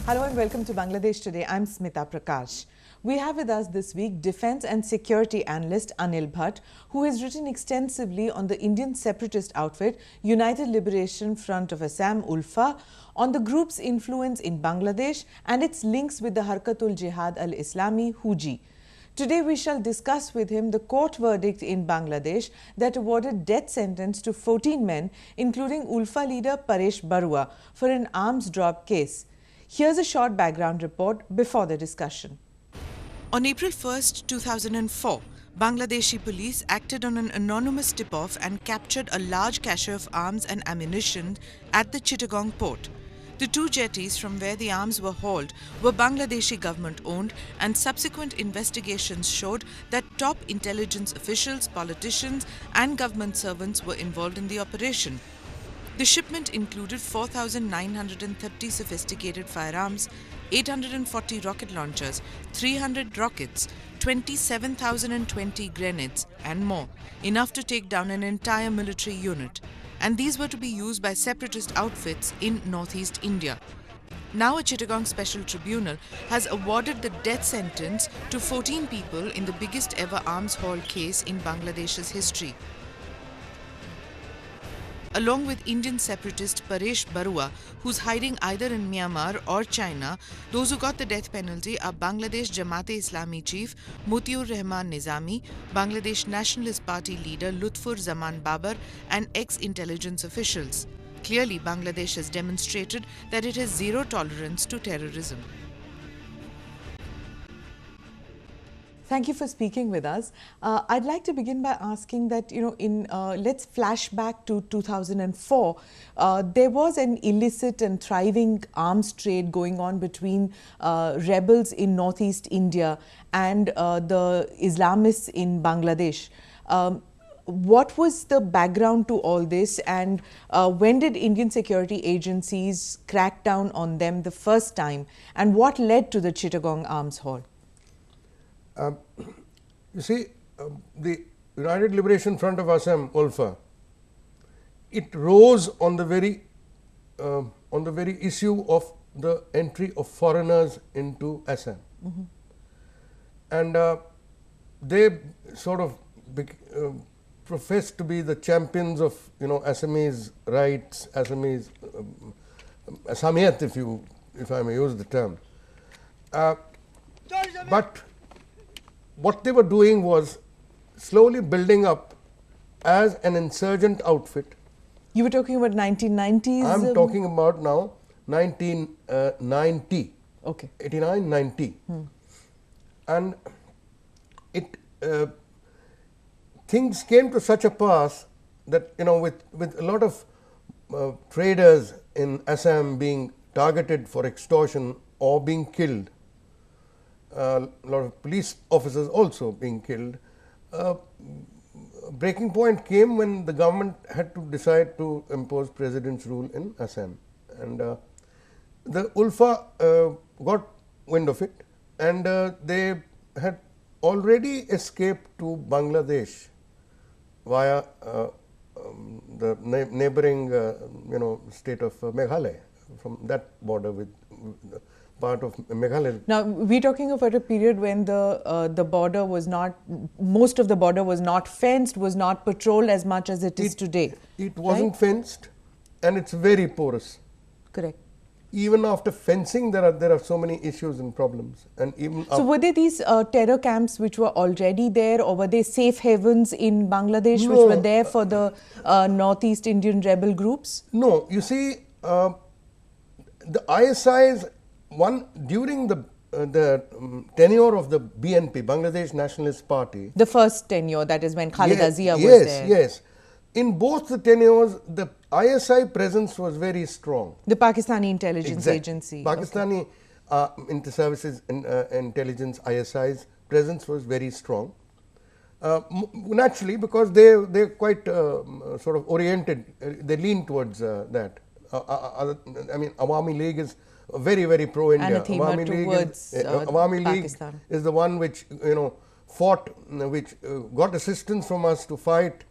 Hello and welcome to Bangladesh Today. I'm Smita Prakash. We have with us this week Defence and Security Analyst Anil Bhatt, who has written extensively on the Indian separatist outfit United Liberation Front of Assam ULFA, on the group's influence in Bangladesh and its links with the Harkatul Jihad al-Islami Huji. Today we shall discuss with him the court verdict in Bangladesh that awarded death sentence to 14 men, including ULFA leader Paresh Barua, for an arms drop case. Here's a short background report before the discussion. On April 1st, 2004, Bangladeshi police acted on an anonymous tip-off and captured a large cache of arms and ammunition at the Chittagong port. The two jetties from where the arms were hauled were Bangladeshi government-owned, and subsequent investigations showed that top intelligence officials, politicians and government servants were involved in the operation. The shipment included 4,930 sophisticated firearms, 840 rocket launchers, 300 rockets, 27,020 grenades and more, enough to take down an entire military unit. And these were to be used by separatist outfits in northeast India. Now a Chittagong Special Tribunal has awarded the death sentence to 14 people in the biggest ever arms haul case in Bangladesh's history. Along with Indian separatist Paresh Barua, who's hiding either in Myanmar or China, those who got the death penalty are Bangladesh Jamaat-e-Islami chief Mutiur Rahman Nizami, Bangladesh Nationalist Party leader Lutfur Zaman Babar, and ex-intelligence officials. Clearly, Bangladesh has demonstrated that it has zero tolerance to terrorism. Thank you for speaking with us. I'd like to begin by asking that, let's flash back to 2004. There was an illicit and thriving arms trade going on between rebels in northeast India and the Islamists in Bangladesh. What was the background to all this, and when did Indian security agencies crack down on them the first time, and what led to the Chittagong arms haul? You see, the United Liberation Front of Assam ULFA, it rose on the very issue of the entry of foreigners into Assam, and they sort of professed to be the champions of Assamese rights, Assamese Assamiyat, if I may use the term, but what they were doing was slowly building up as an insurgent outfit. You were talking about 1990s? I'm talking about now 1990. Okay. 89, 90. And things came to such a pass that, with a lot of traders in Assam being targeted for extortion or being killed, a lot of police officers also being killed. Breaking point came when the government had to decide to impose president's rule in Assam, and the ULFA got wind of it, and they had already escaped to Bangladesh via the neighboring state of Meghalaya, from that border with part of Meghalaya. Now, we're talking about a period when the border was not, most of the border was not fenced, was not patrolled as much as it is today. It wasn't fenced, and it's very porous. Correct. Even after fencing, there are so many issues and problems. And even so, were they these terror camps which were already there, or were they safe havens in Bangladesh which were there for the Northeast Indian rebel groups? No, you see, the ISI's during the tenure of the BNP, Bangladesh Nationalist Party. The first tenure, that is when Khaleda Zia was there. Yes. In both the tenures, the ISI presence was very strong. The Pakistani Intelligence Agency. Pakistani Inter-Services Intelligence, ISI's presence was very strong. Naturally, because they're quite sort of oriented, they lean towards that. I mean, Awami League is very, very pro-India. Awami League is the one which fought, which got assistance from us to fight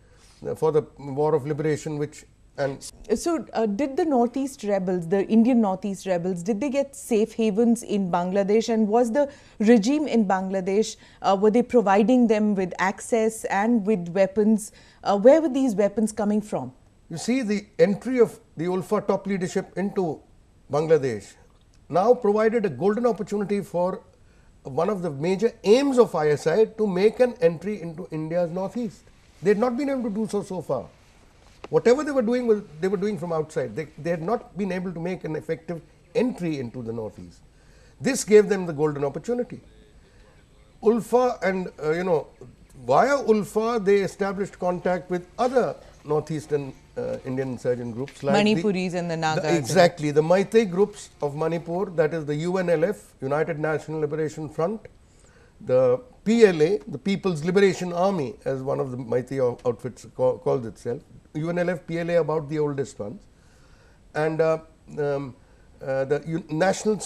for the war of liberation, which And So, did the Northeast rebels, the Indian Northeast rebels, did they get safe havens in Bangladesh? And was the regime in Bangladesh, were they providing them with access and with weapons? Where were these weapons coming from? you see, the entry of the Ulfa top leadership into Bangladesh now provided a golden opportunity for one of the major aims of ISI to make an entry into India's northeast. They had not been able to do so far. Whatever they were doing, they were doing from outside. They had not been able to make an effective entry into the northeast. This gave them the golden opportunity. Ulfa and, via Ulfa, they established contact with other northeastern Indian insurgent groups like Manipuris and the Nagas. Exactly. The Meitei groups of Manipur, that is the UNLF, United National Liberation Front, the PLA, the People's Liberation Army, as one of the Meitei outfits calls itself. UNLF, PLA about the oldest ones, and the National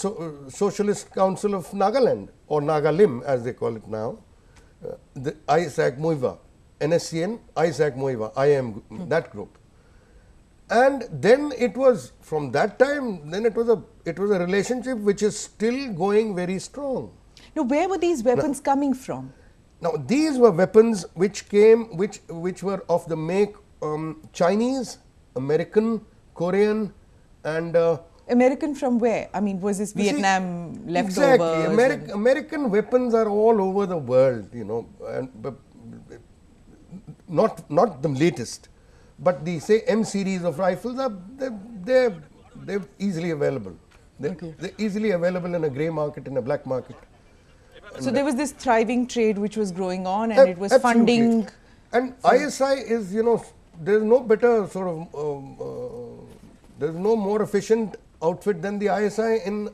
Socialist Council of Nagaland, or Nagalim as they call it now, the Isaac Muiva, NSCN, Isaac Muiva, IM, that group. And then it was, from that time, then it was a relationship which is still going very strong. Now, where were these weapons coming from? Now, these were weapons which came, which were of the make Chinese, American, Korean, and American from where? I mean, was this Vietnam leftovers? Exactly. American weapons are all over the world, but not the latest, but the say M series of rifles are they're easily available. They're easily available in a grey market, in a black market. So there was this thriving trade which was growing on, and it was absolutely. funding. And ISI is, there's no better sort of, there's no more efficient outfit than the ISI in,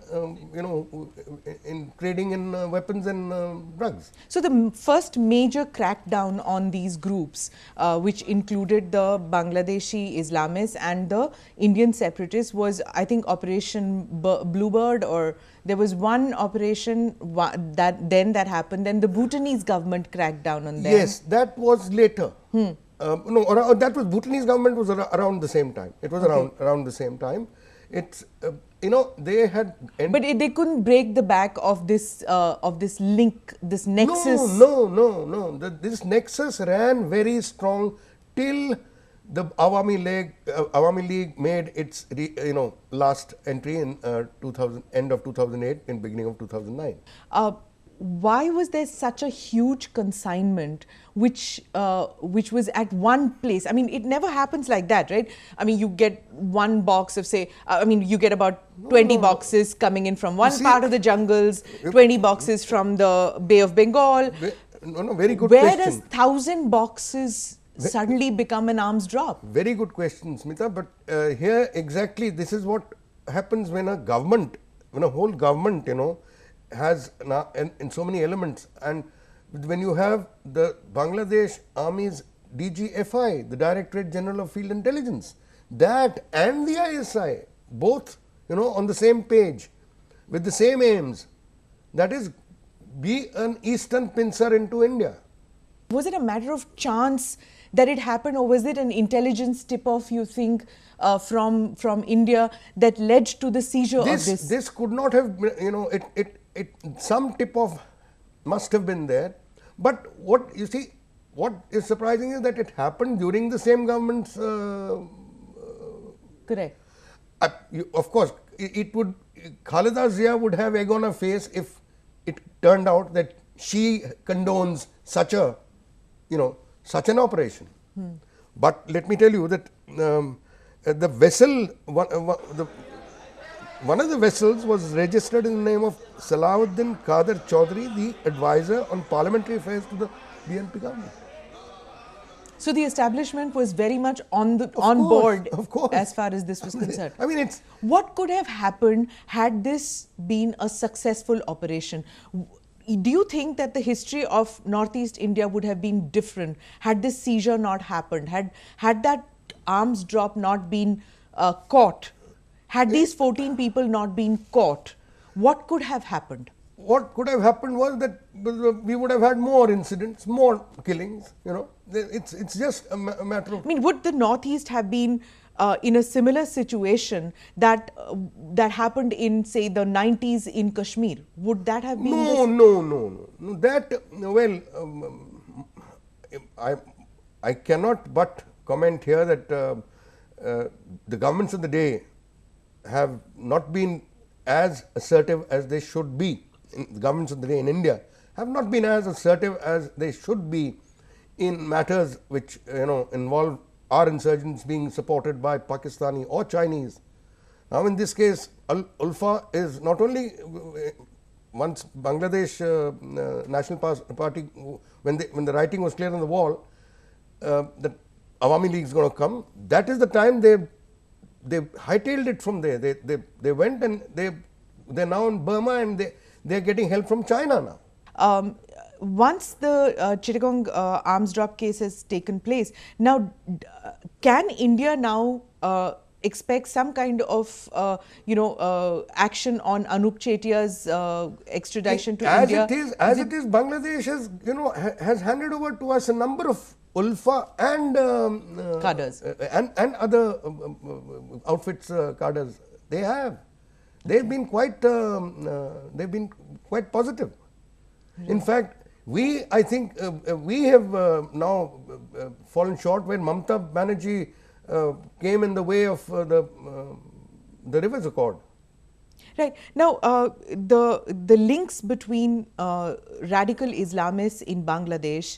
in trading in weapons and drugs. So the first major crackdown on these groups, which included the Bangladeshi Islamists and the Indian separatists, was, I think, Operation Bluebird, or there was one operation that happened. Then the Bhutanese government cracked down on them. Yes, that was later. That was Bhutanese government was around the same time. It was around the same time. It's they had. But they couldn't break the back of this link, this nexus. No. This nexus ran very strong till the Awami League made its last entry in end of 2008 and beginning of 2009. Why was there such a huge consignment which was at one place? I mean, it never happens like that, right? I mean, you get one box of, say, you get about 20 boxes coming in from one part of the jungles, 20 boxes from the Bay of Bengal. Very good Where question. does 1,000 boxes suddenly become an arms drop? Very good question, Smita. But here exactly this is what happens when a government, when a whole government, has in so many elements, and when you have the Bangladesh Army's DGFI, the Directorate General of Field Intelligence, that and the ISI, both on the same page with the same aims, that is, be an eastern pincer into India. Was it a matter of chance that it happened, or was it an intelligence tip-off, you think, from India that led to the seizure of this? This could not have, some tip-off must have been there. But what is surprising is that it happened during the same government's. Correct. Of course, Khalida Zia would have egg on her face if it turned out that she condones such an operation. But let me tell you that the vessel, one of the vessels was registered in the name of Salahuddin Qadir Chaudhary, the advisor on parliamentary affairs to the BNP government. So the establishment was very much on board as far as this was concerned. I mean, what could have happened had this been a successful operation? Do you think that the history of Northeast India would have been different had this seizure not happened? Had that arms drop not been caught? Had these 14 people not been caught? What could have happened? What could have happened was that we would have had more incidents, more killings. It's just a matter of. I mean, would the Northeast have been in a similar situation that that happened in, say, the 90s in Kashmir? Would that have been No. That, well, I cannot but comment here that the governments of the day have not been as assertive as they should be. The governments of the day in India have not been as assertive as they should be in matters which involve our insurgents being supported by Pakistani or Chinese. Now, in this case, ULFA is not only once Bangladesh National Party, when the writing was clear on the wall that Awami League is going to come, that is the time they hightailed it from there. They went and they're now in Burma and they're getting help from China now. Once the Chittagong arms drop case has taken place, now can India now expect some kind of action on Anup Chetia's extradition to India? As it is, Bangladesh has handed over to us a number of ULFA and cadres and other outfits, cadres. They've been quite positive. In fact, I think we have now fallen short when Mamata Banerjee came in the way of the Rivers Accord. Right. Now, the links between radical Islamists in Bangladesh,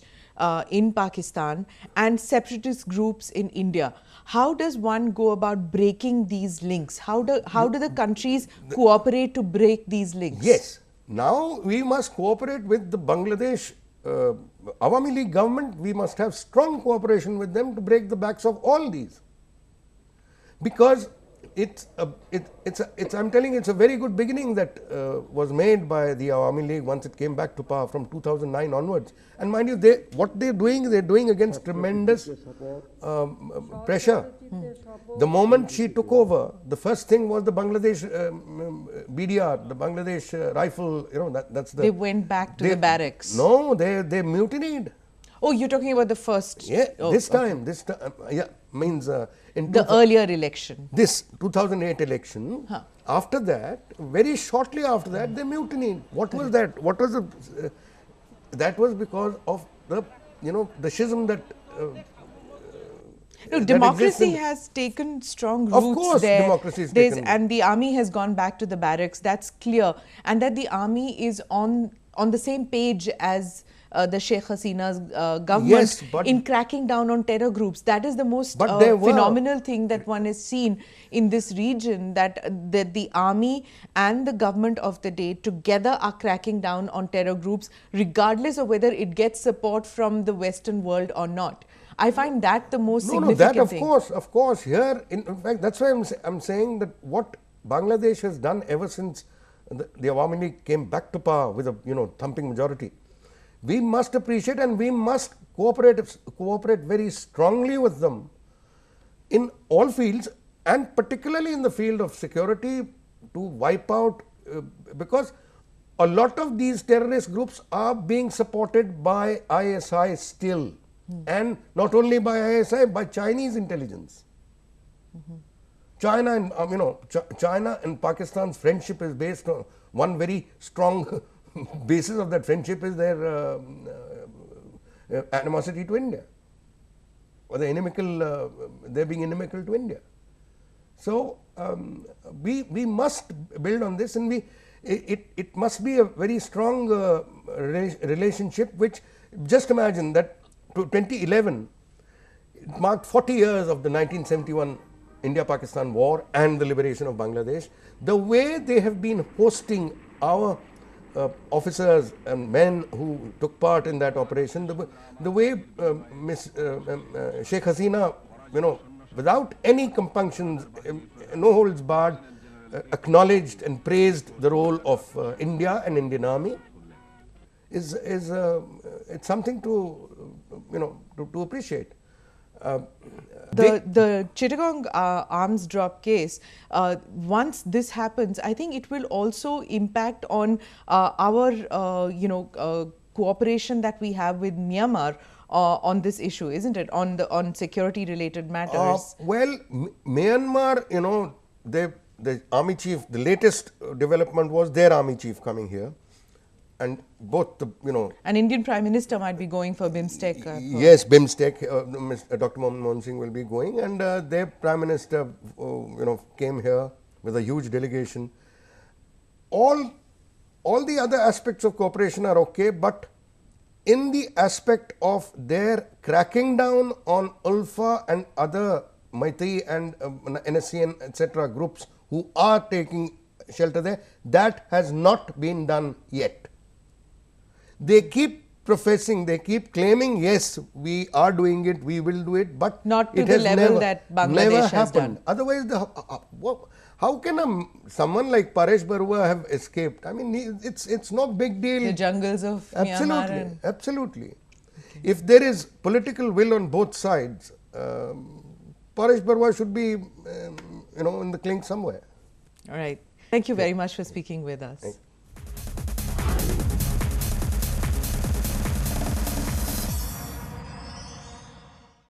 in Pakistan, and separatist groups in India, how does one go about breaking these links? How do the countries cooperate to break these links? Yes. Now, we must cooperate with the Bangladesh Awami League government. We must have strong cooperation with them to break the backs of all these, because I'm telling you, it's a very good beginning that was made by the Awami League once it came back to power from 2009 onwards. And mind you, what they're doing against tremendous pressure. The moment she took over, the first thing was the Bangladesh BDR, the Bangladesh rifle. That's the. They went back to the barracks. No, they mutinied. Oh, you're talking about the first. Yeah, oh, this time, means in the earlier election. This 2008 election. Huh. After that, very shortly after that, they mutinied. What was that? What was the? That was because of the schism that. No, democracy has taken strong roots there. Of course, democracy is taken. And the army has gone back to the barracks. That's clear, and that the army is on the same page as the Sheikh Hasina's government in cracking down on terror groups. That is the most phenomenal thing that one has seen in this region, that the army and the government of the day together are cracking down on terror groups, regardless of whether it gets support from the Western world or not. I find that the most significant thing. Of course. Here, in fact, that's why I'm saying that what Bangladesh has done ever since the Awami League came back to power with a thumping majority, we must appreciate and we must cooperate very strongly with them in all fields, and particularly in the field of security, to wipe out because a lot of these terrorist groups are being supported by ISI still. And not only by ISI, by Chinese intelligence. China and China and Pakistan's friendship is based on one very strong basis of that friendship is their animosity to India, or the inimical, they being inimical to India. So we must build on this, and it must be a very strong relationship. Which, just imagine that. 2011, it marked 40 years of the 1971 India-Pakistan war and the liberation of Bangladesh. The way they have been hosting our officers and men who took part in that operation, the way Sheikh Hasina, without any compunctions, no holds barred, acknowledged and praised the role of India and Indian Army, is it's something to to appreciate. The Chittagong arms drop case, once this happens, I think it will also impact on our cooperation that we have with Myanmar on this issue, isn't it? On security related matters. Well, Myanmar, you know, the army chief, the latest development was their army chief coming here, and both the, you know, An Indian Prime Minister might be going for BIMSTEC. yes, BIMSTEC, Dr. Manmohan Singh will be going, and their Prime Minister, you know, came here with a huge delegation. All the other aspects of cooperation are okay, but in the aspect of their cracking down on ULFA and other Maitri and NSCN etc. groups who are taking shelter there, that has not been done yet. They keep professing, they keep claiming, yes, we are doing it, we will do it, but not to it the has level that Bangladesh never has happened. done. Otherwise, how can someone like Paresh Barua have escaped? I mean, it's no big deal. The jungles of Myanmar. Absolutely, absolutely. Okay. If there is political will on both sides, Paresh Barua should be, you know, in the clink somewhere. All right. Thank you very much for speaking with us.